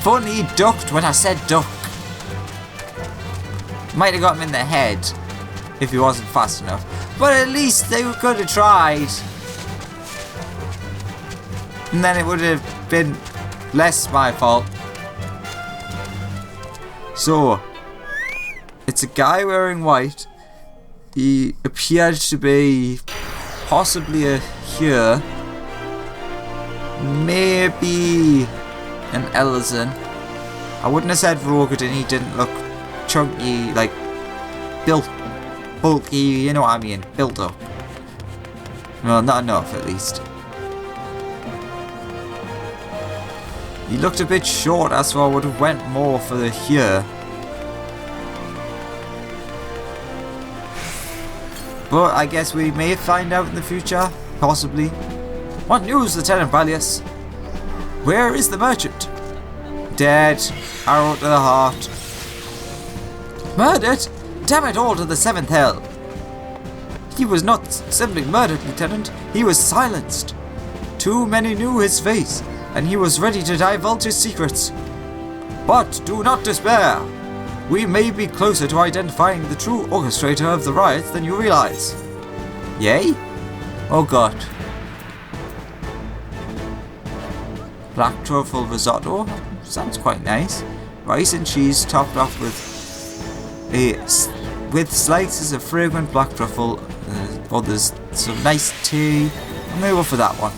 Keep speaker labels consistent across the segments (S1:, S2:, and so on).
S1: If only he ducked when I said duck. Might have got him in the head if he wasn't fast enough. But at least they could have tried. And then it would have been less my fault. So, it's a guy wearing white. He appeared to be possibly a here. Maybe an Elzen. I wouldn't have said Rogadin, he didn't look chunky, like built, bulky, you know what I mean, built up. Well, not enough at least. He looked a bit short, that's why I would have went more for the here. But I guess we may find out in the future, possibly. What news, Lieutenant Valius? Where is the merchant? Dead. Arrow to the heart. Murdered? Damn it all to the seventh hell. He was not simply murdered, Lieutenant. He was silenced. Too many knew his face, and he was ready to divulge his secrets. But do not despair. We may be closer to identifying the true orchestrator of the riots than you realize. Yay? Oh god. Black truffle risotto. Sounds quite nice. Rice and cheese topped off with slices of fragrant black truffle. Oh, there's some nice tea. I'm gonna go for that one.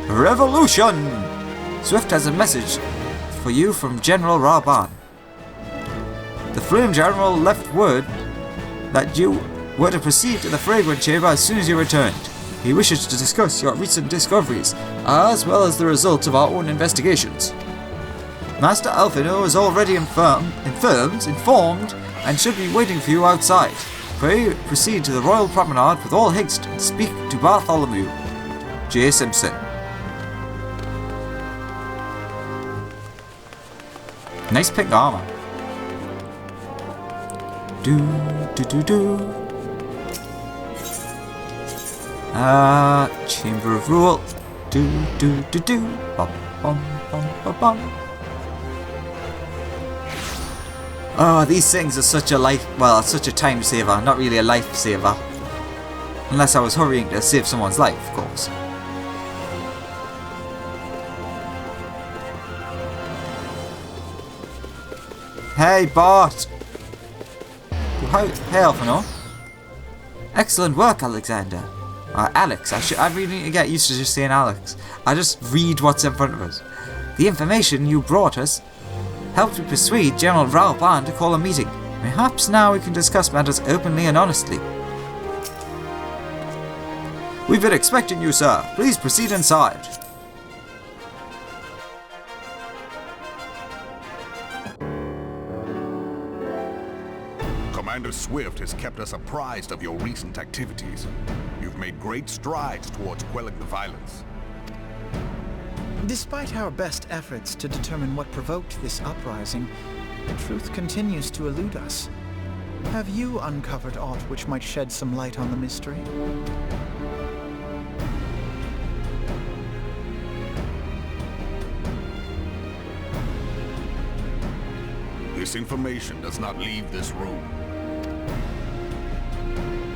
S1: Revolution! Swift has a message for you from General Raban. The Flame General left word that you were to proceed to the Fragrant Chamber as soon as you returned. He wishes to discuss your recent discoveries, as well as the results of our own investigations. Master Alphino is already informed, and should be waiting for you outside. Pray proceed to the Royal Promenade with all haste and speak to Bartholomew. J. Simpson. Nice pink armor. Chamber of Rule. Bum, bum, bum, bum, bum. Oh, these things are such a such a time saver. Not really a life saver. Unless I was hurrying to save someone's life, of course. Hey, Bart! Hey, Alphino. Excellent work, Alexander. Alex, I really need to get used to just saying Alex. I just read what's in front of us. The information you brought us helped me persuade General Raban to call a meeting. Perhaps now we can discuss matters openly and honestly. We've been expecting you, sir. Please proceed inside.
S2: Commander Swift has kept us apprised of your recent activities. You've made great strides towards quelling the violence.
S3: Despite our best efforts to determine what provoked this uprising, the truth continues to elude us. Have you uncovered aught which might shed some light on the mystery?
S2: This information does not leave this room.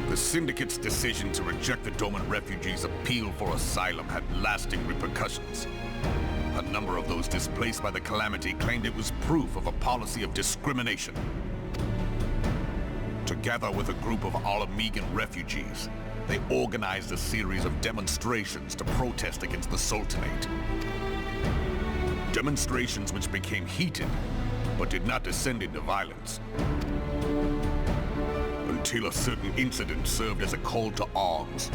S2: The Syndicate's decision to reject the dormant refugees' appeal for asylum had lasting repercussions. A number of those displaced by the calamity claimed it was proof of a policy of discrimination. Together with a group of Alamegan refugees, they organized a series of demonstrations to protest against the Sultanate. Demonstrations which became heated, but did not descend into violence. Until a certain incident served as a call to arms.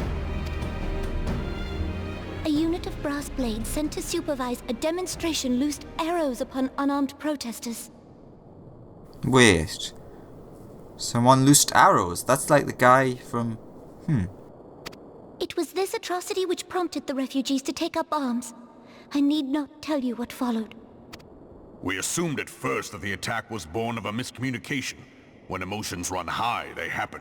S4: A unit of brass blades sent to supervise a demonstration loosed arrows upon unarmed protesters.
S1: Wait. Someone loosed arrows? That's like the guy from...
S4: It was this atrocity which prompted the refugees to take up arms. I need not tell you what followed.
S2: We assumed at first that the attack was born of a miscommunication. When emotions run high, they happen.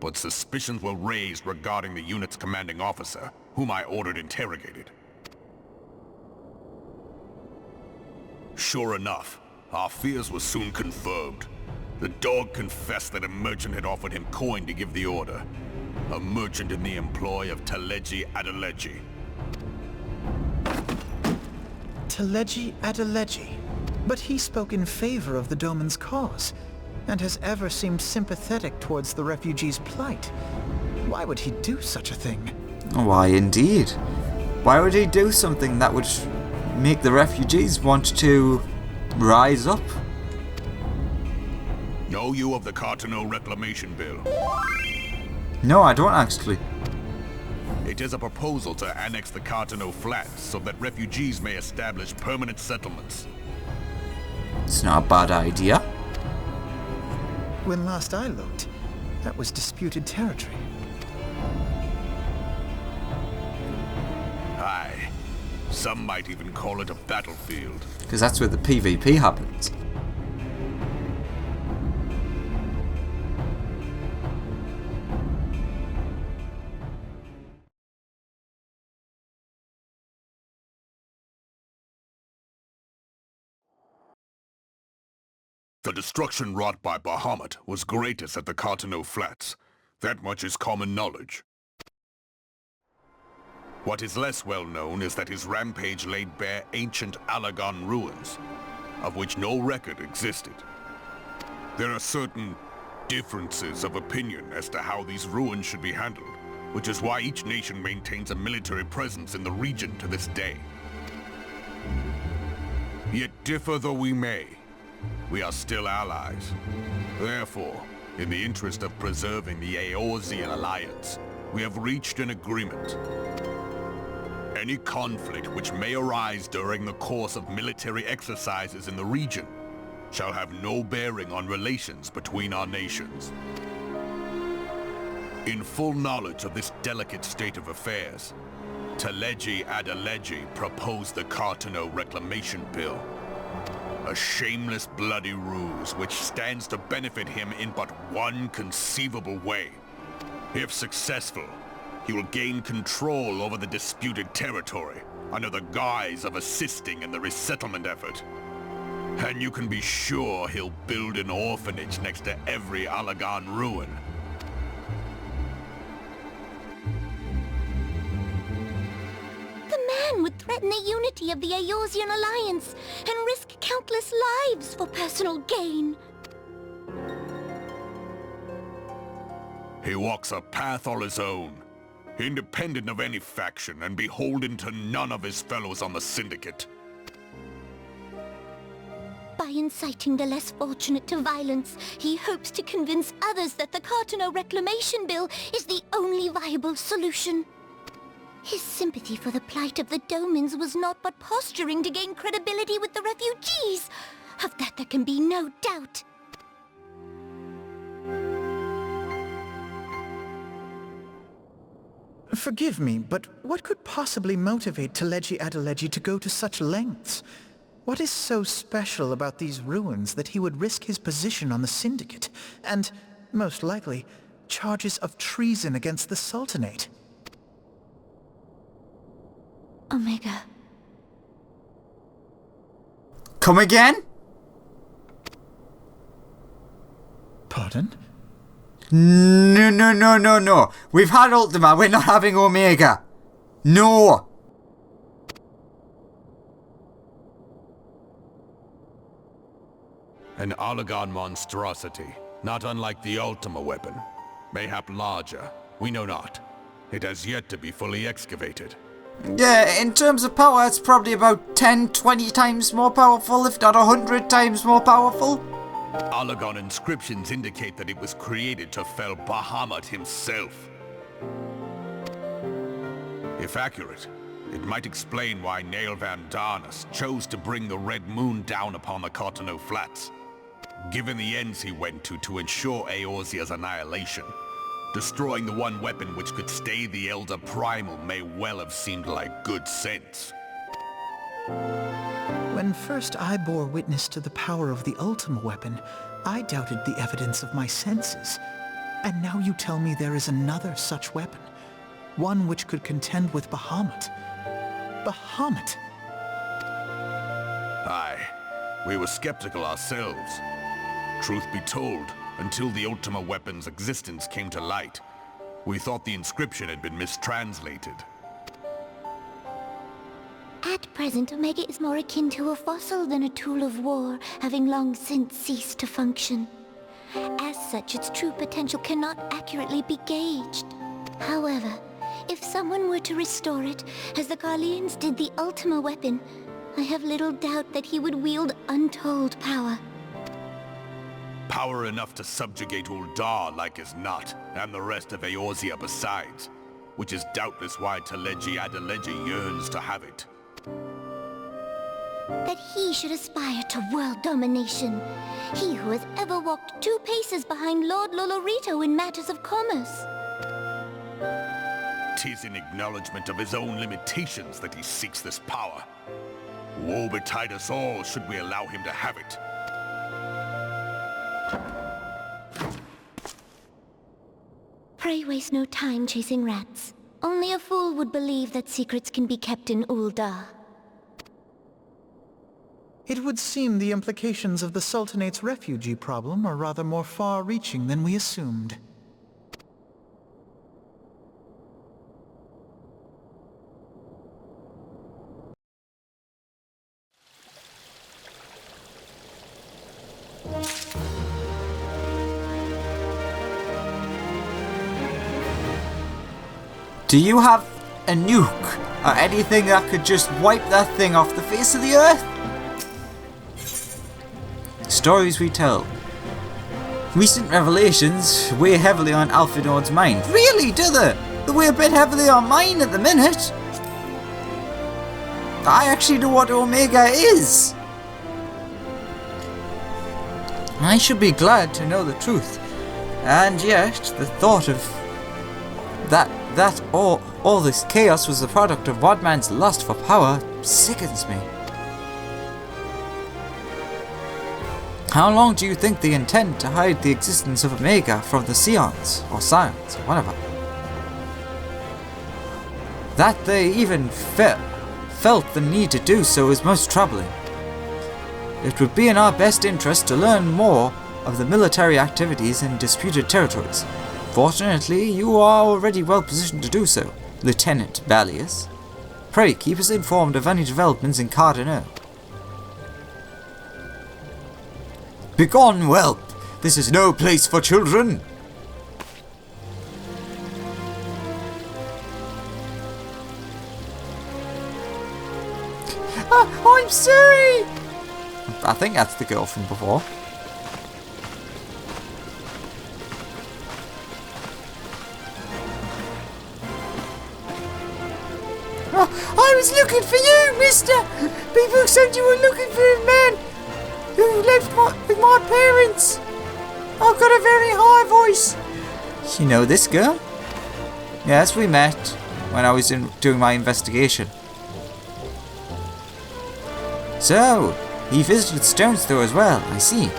S2: But suspicions were raised regarding the unit's commanding officer, whom I ordered interrogated. Sure enough, our fears were soon confirmed. The dog confessed that a merchant had offered him coin to give the order. A merchant in the employ of Teleji Adeleji.
S3: Teleji Adeleji. But he spoke in favor of the Doman's cause, and has ever seemed sympathetic towards the refugees' plight. Why would he do such a thing?
S1: Why indeed? Why would he do something that would make the refugees want to rise up?
S2: Know you of the Cartano Reclamation Bill?
S1: No, I don't actually.
S2: It is a proposal to annex the Cartano Flats so that refugees may establish permanent settlements.
S1: It's not a bad idea.
S3: When last I looked, that was disputed territory.
S2: Aye. Some might even call it a battlefield.
S1: Because that's where the PvP happens.
S2: The destruction wrought by Bahamut was greatest at the Cartano Flats. That much is common knowledge. What is less well known is that his rampage laid bare ancient Alagon ruins, of which no record existed. There are certain differences of opinion as to how these ruins should be handled, which is why each nation maintains a military presence in the region to this day. Yet differ though we may, we are still allies. Therefore, in the interest of preserving the Eorzean alliance, we have reached an agreement. Any conflict which may arise during the course of military exercises in the region shall have no bearing on relations between our nations. In full knowledge of this delicate state of affairs, Teleji Adeleji proposed the Cartano Reclamation Bill. A shameless bloody ruse which stands to benefit him in but one conceivable way. If successful, he will gain control over the disputed territory under the guise of assisting in the resettlement effort. And you can be sure he'll build an orphanage next to every Alagon ruin.
S4: The man would threaten the unity of the Eorzean alliance and risk countless lives for personal gain.
S2: He walks a path all his own, independent of any faction and beholden to none of his fellows on the Syndicate.
S4: By inciting the less fortunate to violence, he hopes to convince others that the Cartano Reclamation Bill is the only viable solution. His sympathy for the plight of the Domans was not but posturing to gain credibility with the refugees. Of that there can be no doubt.
S3: Forgive me, but what could possibly motivate Teleji Adeleji to go to such lengths? What is so special about these ruins that he would risk his position on the Syndicate, and, most likely, charges of treason against the Sultanate?
S4: Omega.
S1: Come again?
S3: Pardon?
S1: No. We've had Ultima, we're not having Omega. No.
S2: An Alagon monstrosity, not unlike the Ultima weapon. Mayhap larger, we know not. It has yet to be fully excavated.
S1: Yeah, in terms of power, it's probably about 10, 20 times more powerful, if not 100 times more powerful.
S2: Alagon inscriptions indicate that it was created to fell Bahamut himself. If accurate, it might explain why Nail Van Darnus chose to bring the Red Moon down upon the Cartano Flats. Given the ends he went to ensure Eorzea's annihilation, destroying the one weapon which could stay the Elder Primal may well have seemed like good sense.
S3: When first I bore witness to the power of the Ultima weapon, I doubted the evidence of my senses. And now you tell me there is another such weapon. One which could contend with Bahamut. Bahamut!
S2: Aye. We were skeptical ourselves. Truth be told, until the Ultima weapon's existence came to light, we thought the inscription had been mistranslated.
S4: At present, Omega is more akin to a fossil than a tool of war, having long since ceased to function. As such, its true potential cannot accurately be gauged. However, if someone were to restore it, as the Garleans did the Ultima weapon, I have little doubt that he would wield untold power.
S2: Power enough to subjugate Uldar like as not, and the rest of Eorzea besides, which is doubtless why Teleji Adeleji yearns to have it.
S4: That he should aspire to world domination. He who has ever walked 2 paces behind Lord Lolorito in matters of commerce.
S2: 'Tis in acknowledgement of his own limitations that he seeks this power. Woe betide us all should we allow him to have it.
S4: Pray waste no time chasing rats. Only a fool would believe that secrets can be kept in Uldar.
S3: It would seem the implications of the Sultanate's refugee problem are rather more far-reaching than we assumed.
S1: Do you have a nuke or anything that could just wipe that thing off the face of the earth? Stories we tell. Recent revelations weigh heavily on Alphinaud's mind. Really, do they? They weigh a bit heavily on mine at the minute. I actually know what Omega is. I should be glad to know the truth. And yet, the thought of that all this chaos was the product of one man's lust for power sickens me. How long do you think they intend to hide the existence of Omega from the Scions, or Scions, or whatever? That they even felt the need to do so is most troubling. It would be in our best interest to learn more of the military activities in disputed territories. Fortunately, you are already well positioned to do so, Lieutenant Ballius. Pray keep us informed of any developments in Cardinal. Begone, whelp! This is no place for children! I'm sorry! I think that's the girl from before. I was looking for you, mister! People said you were looking for a man who lived with my parents. I've got a very high voice. You know this girl? Yes, we met when I was doing my investigation. So, he visited Stone's Throw as well, I see.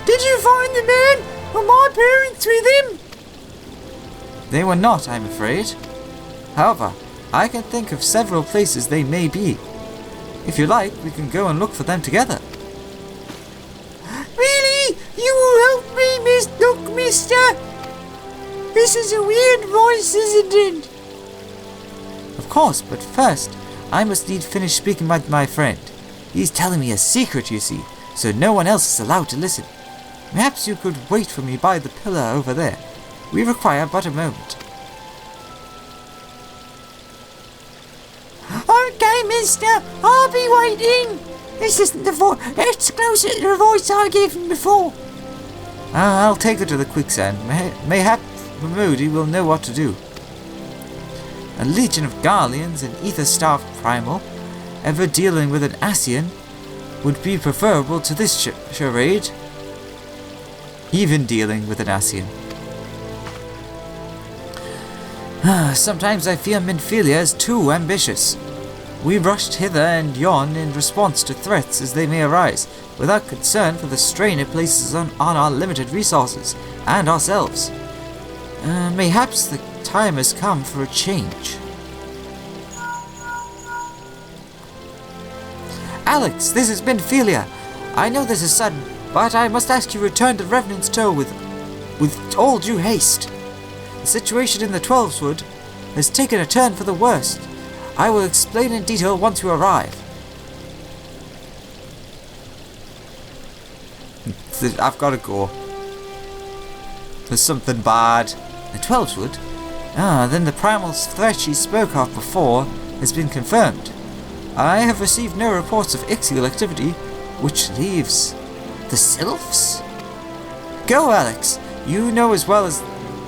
S1: Did you find the man? Were my parents with him? They were not, I'm afraid. However, I can think of several places they may be. If you like, we can go and look for them together. Really? You will help me, mister? This is a weird voice, isn't it? Of course, but first, I must need finish speaking with my friend. He's telling me a secret, you see, so no one else is allowed to listen. Perhaps you could wait for me by the pillar over there. We require but a moment. Okay, mister, I'll be waiting. This isn't the voice. It's closer to the voice I gave him before. I'll take her to the quicksand. Mayhap Moody will know what to do. A legion of Garleans and ether-starved primal, ever dealing with an Ascian, would be preferable to this charade. Even dealing with an Ascian. Sometimes I fear Minfilia is too ambitious. We rushed hither and yon in response to threats as they may arise, without concern for the strain it places on our limited resources, and ourselves. Mayhaps the time has come for a change. Alex, this has been Philia. I know this is sudden, but I must ask you return to Revenant's Toe with all due haste. The situation in the Twelveswood has taken a turn for the worst. I will explain in detail once you arrive. I've got to go. There's something bad. The Twelveswood? Ah, then the primal threat she spoke of before has been confirmed. I have received no reports of Ixial activity, which leaves the Sylphs? Go, Alex! You know as well as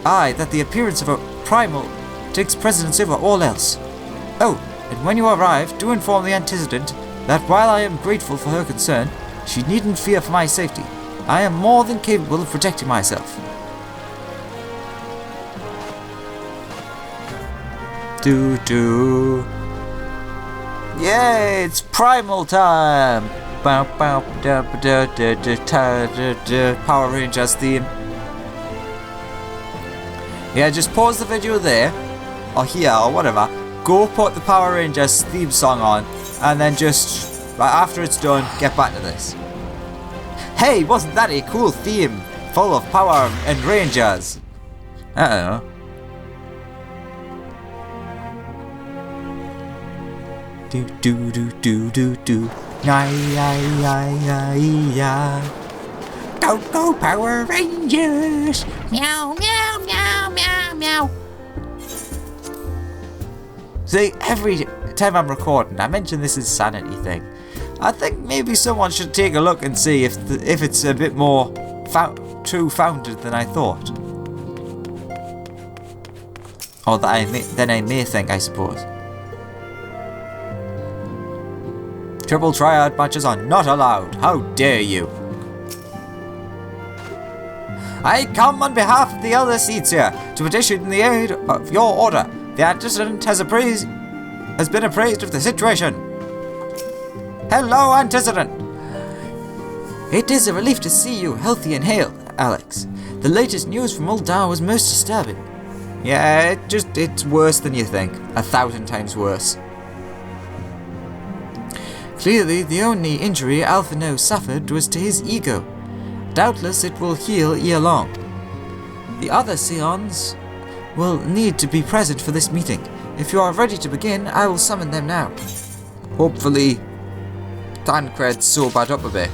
S1: I that the appearance of a primal takes precedence over all else. Oh, and when you arrive, do inform the antecedent that while I am grateful for her concern, she needn't fear for my safety. I am more than capable of protecting myself. Do. Yay, it's primal time! Power Rangers theme. Yeah, just pause the video there, or here, or whatever. Go put the Power Rangers theme song on, and then just, right after it's done, get back to this. Hey, wasn't that a cool theme? Full of power and Rangers. I don't know. Do. Yeah. Go Power Rangers! Meow, meow, meow, meow, meow. See, every time I'm recording, I mention this insanity thing. I think maybe someone should take a look and see if it's a bit more true-founded than I thought. Or than I may think, I suppose. Triple triad matches are not allowed. How dare you? I come on behalf of the elder seats here to petition the aid of your order. The antecedent has been appraised of the situation. Hello, antecedent. It is a relief to see you healthy and hale, Alex. The latest news from Ul'dah was most disturbing. Yeah, it's worse than you think. 1,000 times worse. Clearly, the only injury Alphino suffered was to his ego. Doubtless it will heal ere long. The other Scions will need to be present for this meeting. If you are ready to begin, I will summon them now. Hopefully, Tancred's sobered up a bit.